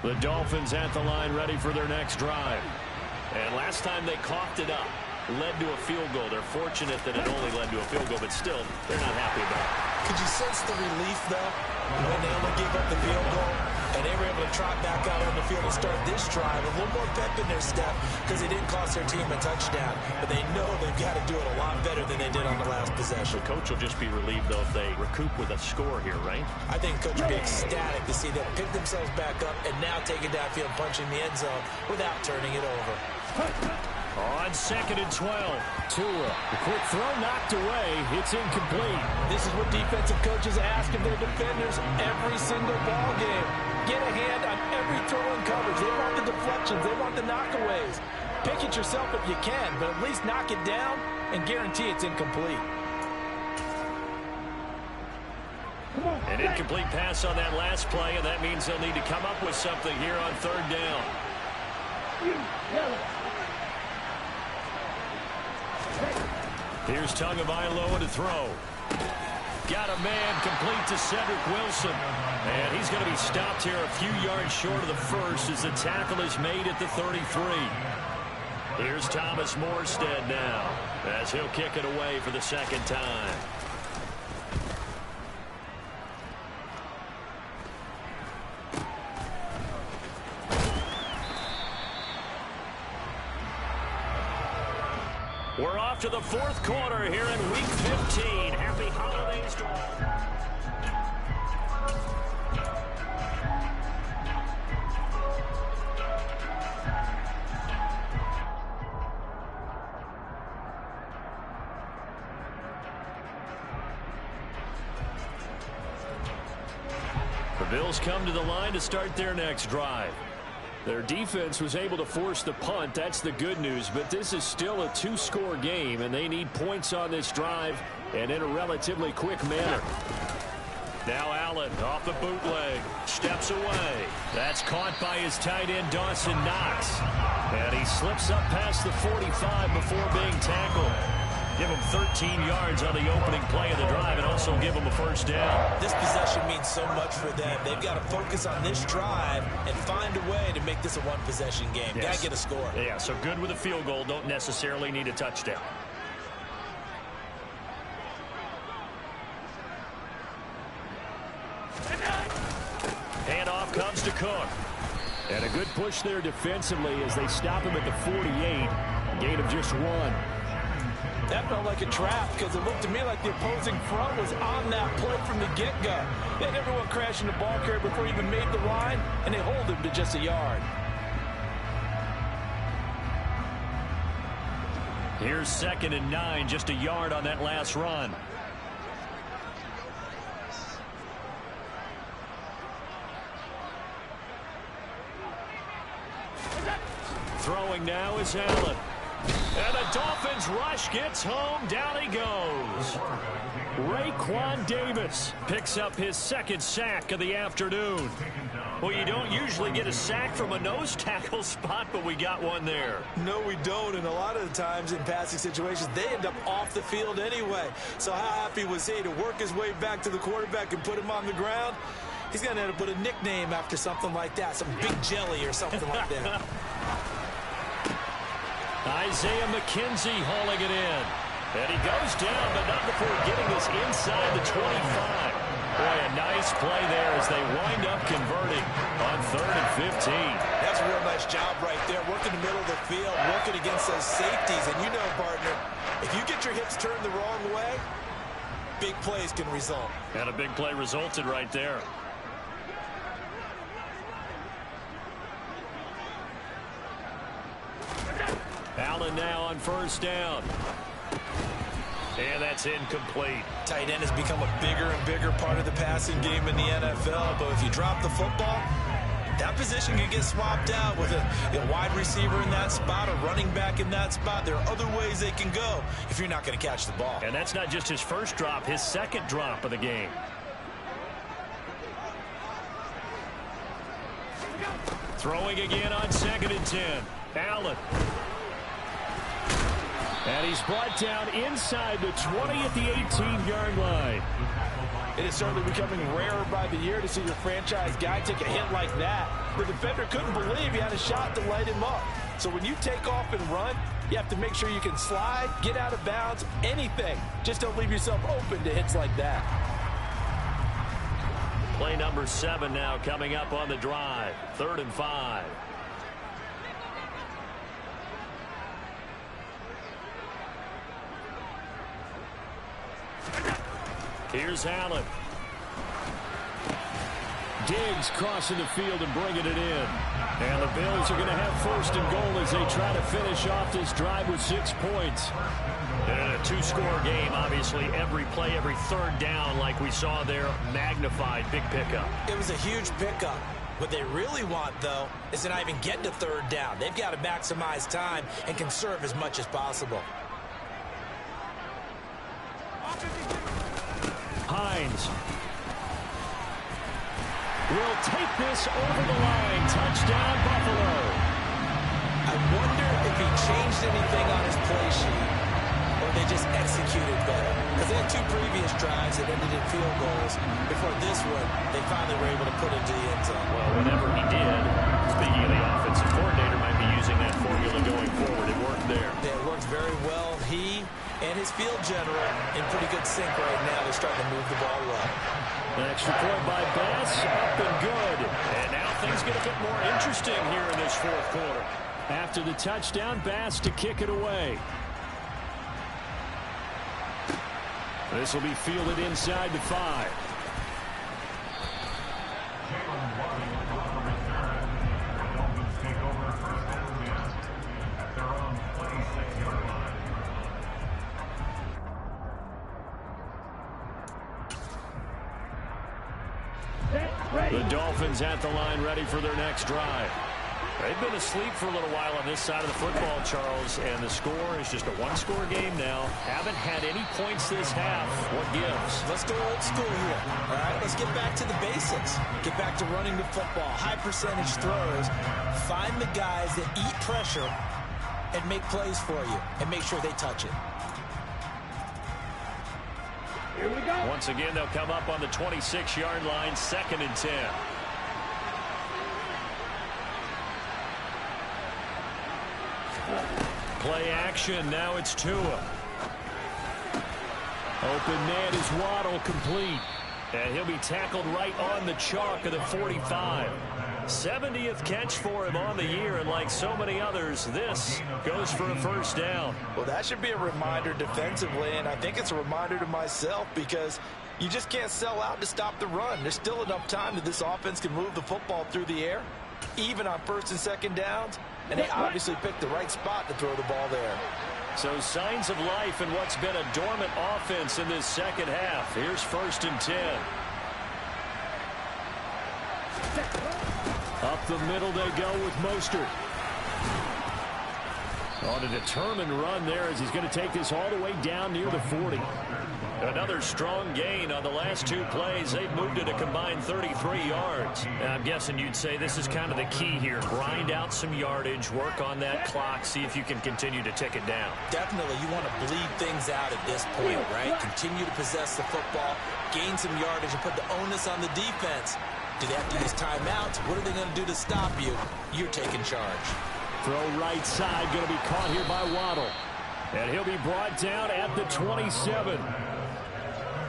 The Dolphins at the line, ready for their next drive. And last time they coughed it up, led to a field goal. They're fortunate that it only led to a field goal, but still, they're not happy about it. Could you sense the relief, though, when they only gave up the field goal? And they were able to trot back out on the field and start this drive. A little more pep in their step because they didn't cost their team a touchdown. But they know they've got to do it a lot better than they did on the last possession. The coach will just be relieved, though, if they recoup with a score here, right? I think Coach will be ecstatic to see them pick themselves back up and now take it downfield, punching the end zone without turning it over. On 2nd and 12, Tua, the quick throw knocked away. It's incomplete. This is what defensive coaches ask of their defenders every single ball game. Get a hand on every throw in coverage. They want the deflections. They want the knockaways. Pick it yourself if you can, but at least knock it down and guarantee it's incomplete. An incomplete pass on that last play, and that means they'll need to come up with something here on 3rd down. Here's Tagovailoa to throw. Got a man complete to Cedric Wilson. And he's going to be stopped here a few yards short of the first as the tackle is made at the 33. Here's Thomas Morstead now as he'll kick it away for the 2nd time. We're off to the 4th quarter here in Week 15. Happy holidays to all. The Bills come to the line to start their next drive. Their defense was able to force the punt. That's the good news. But this is still a 2-score game, and they need points on this drive and in a relatively quick manner. Now Allen off the bootleg. Steps away. That's caught by his tight end, Dawson Knox. And he slips up past the 45 before being tackled. Give him 13 yards on the opening play of the drive and also give him a 1st down. This possession means so much for them. They've got to focus on this drive and find a way to make this a 1-possession game. Yes. Got to get a score. Yeah, so good with a field goal. Don't necessarily need a touchdown. Handoff comes to Cook. And a good push there defensively as they stop him at the 48. A gain of just 1. That felt like a trap because it looked to me like the opposing front was on that play from the get-go. They had everyone crashing the ball carrier before he even made the line, and they hold him to just a yard. Here's 2nd and 9, just a yard on that last run. Throwing now is Allen. And the Dolphins rush gets home. Down he goes. Raekwon Davis picks up his 2nd sack of the afternoon. Well, you don't usually get a sack from a nose tackle spot, but we got one there. No, we don't, and a lot of the times in passing situations, they end up off the field anyway. So how happy was he to work his way back to the quarterback and put him on the ground? He's going to have to put a nickname after something like that, some Big Jelly or something like that. Isaiah McKenzie hauling it in. And he goes down, but not before getting this inside the 25. Boy, a nice play there as they wind up converting on 3rd and 15. That's a real nice job right there, working the middle of the field, working against those safeties. And you know, partner, if you get your hips turned the wrong way, big plays can result. And a big play resulted right there. Allen now on 1st down. And that's incomplete. Tight end has become a bigger and bigger part of the passing game in the NFL. But if you drop the football, that position can get swapped out with a wide receiver in that spot, a running back in that spot. There are other ways they can go if you're not going to catch the ball. And that's not just his 1st drop, his 2nd drop of the game. Throwing again on 2nd and 10. Allen. And he's brought down inside the 20 at the 18-yard line. It is certainly becoming rarer by the year to see your franchise guy take a hit like that. The defender couldn't believe he had a shot to light him up. So when you take off and run, you have to make sure you can slide, get out of bounds, anything. Just don't leave yourself open to hits like that. Play number 7 now coming up on the drive. 3rd and 5. Here's Allen. Diggs crossing the field and bringing it in. And the Bills are going to have 1st and goal as they try to finish off this drive with 6 points. And a 2-score game, obviously, every play, every 3rd down, like we saw there, magnified, big pickup. It was a huge pickup. What they really want, though, is to not even get to 3rd down. They've got to maximize time and conserve as much as possible. Hines will take this over the line. Touchdown, Buffalo. I wonder if he changed anything on his play sheet or they just executed better. Because they had 2 previous drives that ended in field goals. Before this one, they finally were able to put into the end zone. Well, whatever he did, speaking of the offensive coordinator, might be using that formula going forward. It worked there. Yeah, it worked very well. He and his field general in pretty good sync right now. They're starting to move the ball well. An extra point by Bass, up and good. And now things get a bit more interesting here in this 4th quarter. After the touchdown, Bass to kick it away. This will be fielded inside the 5. The Dolphins at the line, ready for their next drive. They've been asleep for a little while on this side of the football, Charles, and the score is just a 1-score game now. Haven't had any points this half. What gives? Let's go old school here. All right, let's get back to the basics. Get back to running the football, high percentage throws. Find the guys that eat pressure and make plays for you and make sure they touch it. Here we go. Once again, they'll come up on the 26-yard line, 2nd and 10. Play action. Now it's Tua. Open man is Waddle, complete. And he'll be tackled right on the chalk of the 45. 70th catch for him on the year, and like so many others, this goes for a 1st down. Well, that should be a reminder defensively, and I think it's a reminder to myself because you just can't sell out to stop the run. There's still enough time that this offense can move the football through the air, even on 1st and 2nd downs, and they obviously picked the right spot to throw the ball there. So signs of life in what's been a dormant offense in this 2nd half. Here's 1st and 10. Up the middle they go with Mostert. On a determined run there as he's going to take this all the way down near the 40. Another strong gain on the last 2 plays. They've moved it a combined 33 yards. And I'm guessing you'd say this is kind of the key here. Grind out some yardage, work on that clock, see if you can continue to tick it down. Definitely, you want to bleed things out at this point, right? Continue to possess the football, gain some yardage, and put the onus on the defense. Do they have to use timeouts? What are they going to do to stop you? You're taking charge. Throw right side, going to be caught here by Waddle. And he'll be brought down at the 27.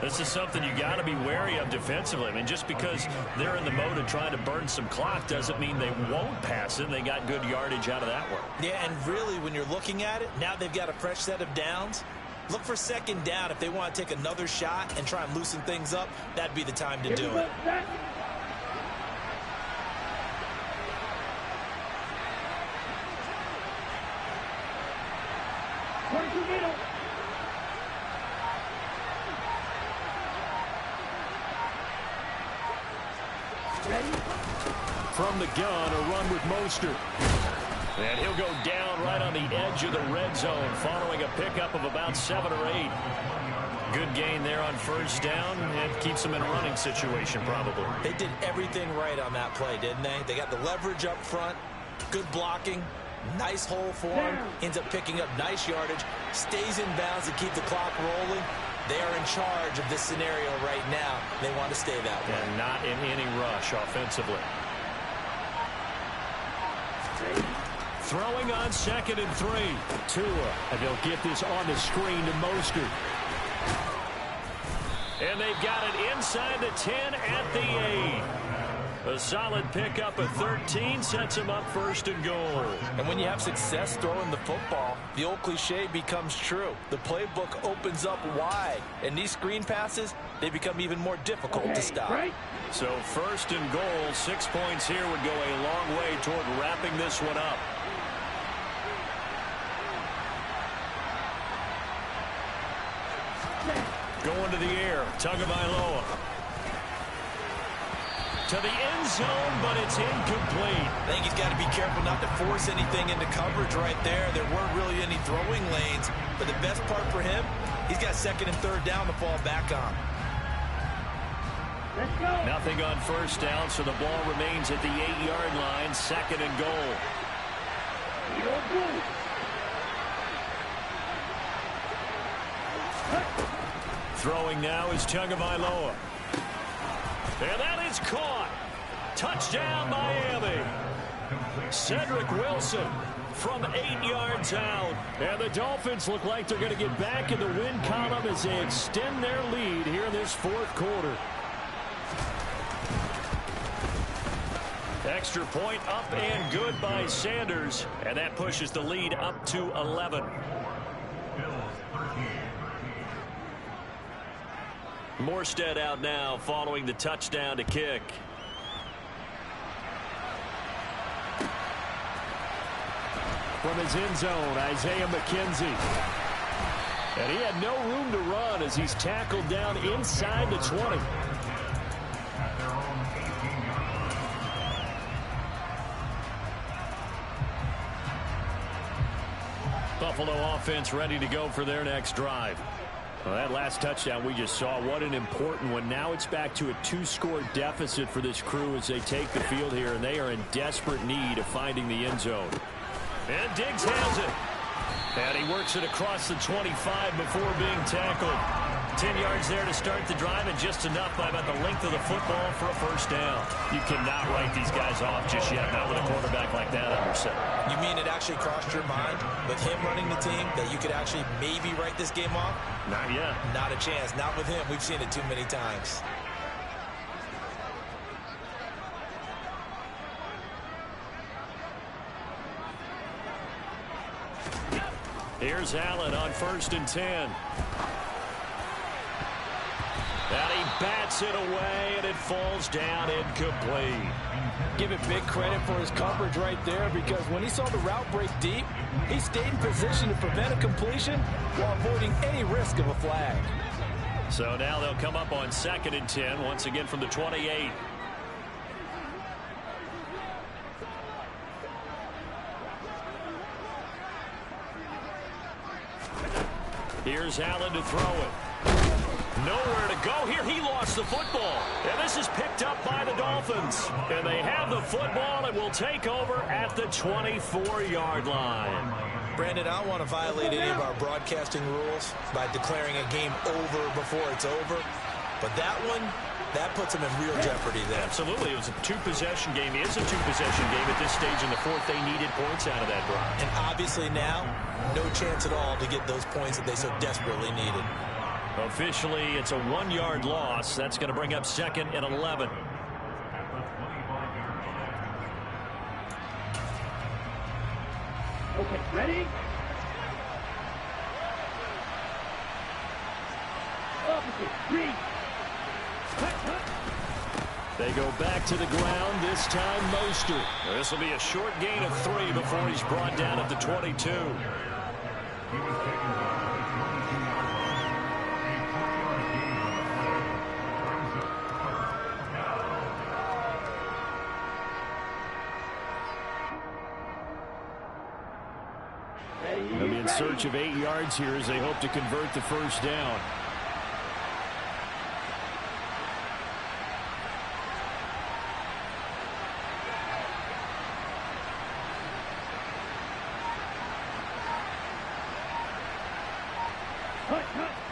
This is something you got to be wary of defensively. I mean, just because they're in the mode of trying to burn some clock doesn't mean they won't pass it. They got good yardage out of that one. Yeah, and really, when you're looking at it, now they've got a fresh set of downs. Look for 2nd down. If they want to take another shot and try and loosen things up, that'd be the time to do it. From the gun, a run with Mostert. And he'll go down right on the edge of the red zone following a pickup of about 7 or 8. Good gain there on 1st down and keeps them in a running situation probably. They did everything right on that play, didn't they? They got the leverage up front, good blocking, nice hole for him, ends up picking up nice yardage, stays in bounds to keep the clock rolling. They are in charge of this scenario right now. They want to stay that way. And not in any rush offensively. Throwing on 2nd and 3. Tua, and they'll get this on the screen to Mostert. And they've got it inside the 10 at the 8. A solid pickup at 13 sets him up first and goal. And when you have success throwing the football, the old cliche becomes true. The playbook opens up wide, and these screen passes, they become even more difficult to stop. Right. So first and goal, 6 points here would go a long way toward wrapping this one up. Going to the air, Tagovailoa. To the end zone, but it's incomplete. I think he's got to be careful not to force anything into coverage right there. There weren't really any throwing lanes, but the best part for him, he's got second and third down to fall back on. Let's go. Nothing on first down, so the ball remains at the 8-yard line, second and goal. You're good. Throwing now is Tagovailoa. And that is caught. Touchdown, Miami. Cedric Wilson from 8 yards out. And the Dolphins look like they're going to get back in the win column as they extend their lead here in this fourth quarter. Extra point up and good by Sanders. And that pushes the lead up to 11. Morstead out now following the touchdown to kick. From his end zone, Isaiah McKenzie. And he had no room to run as he's tackled down inside the 20. Buffalo offense ready to go for their next drive. Well, that last touchdown we just saw, what an important one. Now it's back to a 2-score deficit for this crew as they take the field here, and they are in desperate need of finding the end zone. And Diggs has it. And he works it across the 25 before being tackled. 10 yards there to start the drive, and just enough by about the length of the football for a first down. You cannot write these guys off just yet, not with a quarterback like that under center. You mean it actually crossed your mind with him running the team that you could actually maybe write this game off? Not yet. Not a chance. Not with him. We've seen it too many times. Here's Allen on 1st and 10. And he bats it away, and it falls down incomplete. Give it big credit for his coverage right there, because when he saw the route break deep, he stayed in position to prevent a completion while avoiding any risk of a flag. So now they'll come up on 2nd and 10, once again from the 28. Here's Allen to throw it. Nowhere to go here. He lost the football. And this is picked up by the Dolphins. And they have the football and will take over at the 24-yard line. Brandon, I don't want to violate any of our broadcasting rules by declaring a game over before it's over. But that one, that puts them in real jeopardy there. Absolutely. It was a two-possession game. It is a two-possession game at this stage in the fourth. They needed points out of that drive. And obviously now, no chance at all to get those points that they so desperately needed. Officially, it's a 1-yard loss. That's going to bring up 2nd and 11. Okay, ready? Opposite, 3. They go back to the ground, this time Mostert. This will be a short gain of 3 before he's brought down at the 22. They'll be in search of 8 yards here as they hope to convert the first down.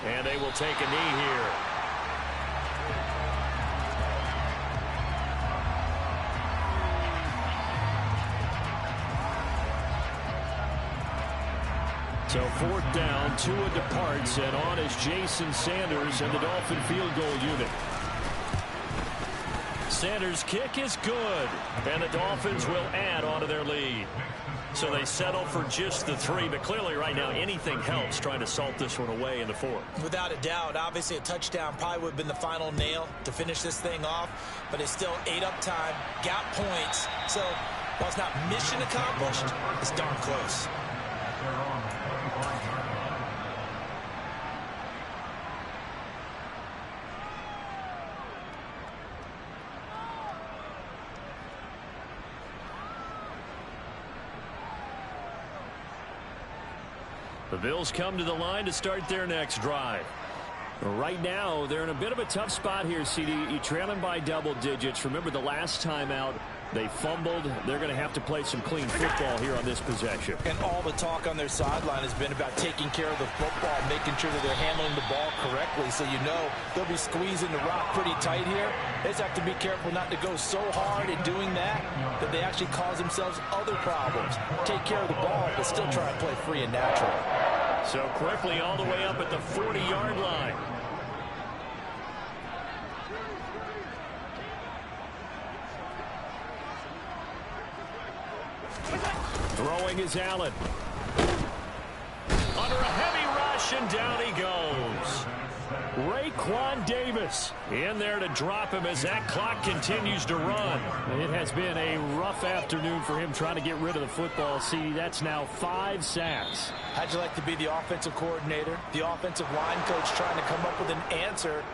And they will take a knee here. So 4th down, Tua departs, and on is Jason Sanders and the Dolphin field goal unit. Sanders' kick is good, and the Dolphins will add on to their lead. So they settle for just the 3, but clearly right now anything helps trying to salt this one away in the 4th. Without a doubt, obviously a touchdown probably would have been the final nail to finish this thing off, but it's still 8 up time, got points. So while it's not mission accomplished, it's darn close. The Bills come to the line to start their next drive. Right now, they're in a bit of a tough spot here, CD. You're trailing by double digits. Remember the last time out, they fumbled. They're going to have to play some clean football here on this possession. And all the talk on their sideline has been about taking care of the football, making sure that they're handling the ball correctly. So you know they'll be squeezing the rock pretty tight here. They just have to be careful not to go so hard in doing that they actually cause themselves other problems. Take care of the ball, but still try and play free and natural. So quickly all the way up at the 40-yard line. Throwing is Allen. Under a heavy rush, and down he goes. Raekwon Davis in there to drop him as that clock continues to run. It has been a rough afternoon for him trying to get rid of the football. See, that's now 5 sacks. How'd you like to be the offensive coordinator, the offensive line coach trying to come up with an answer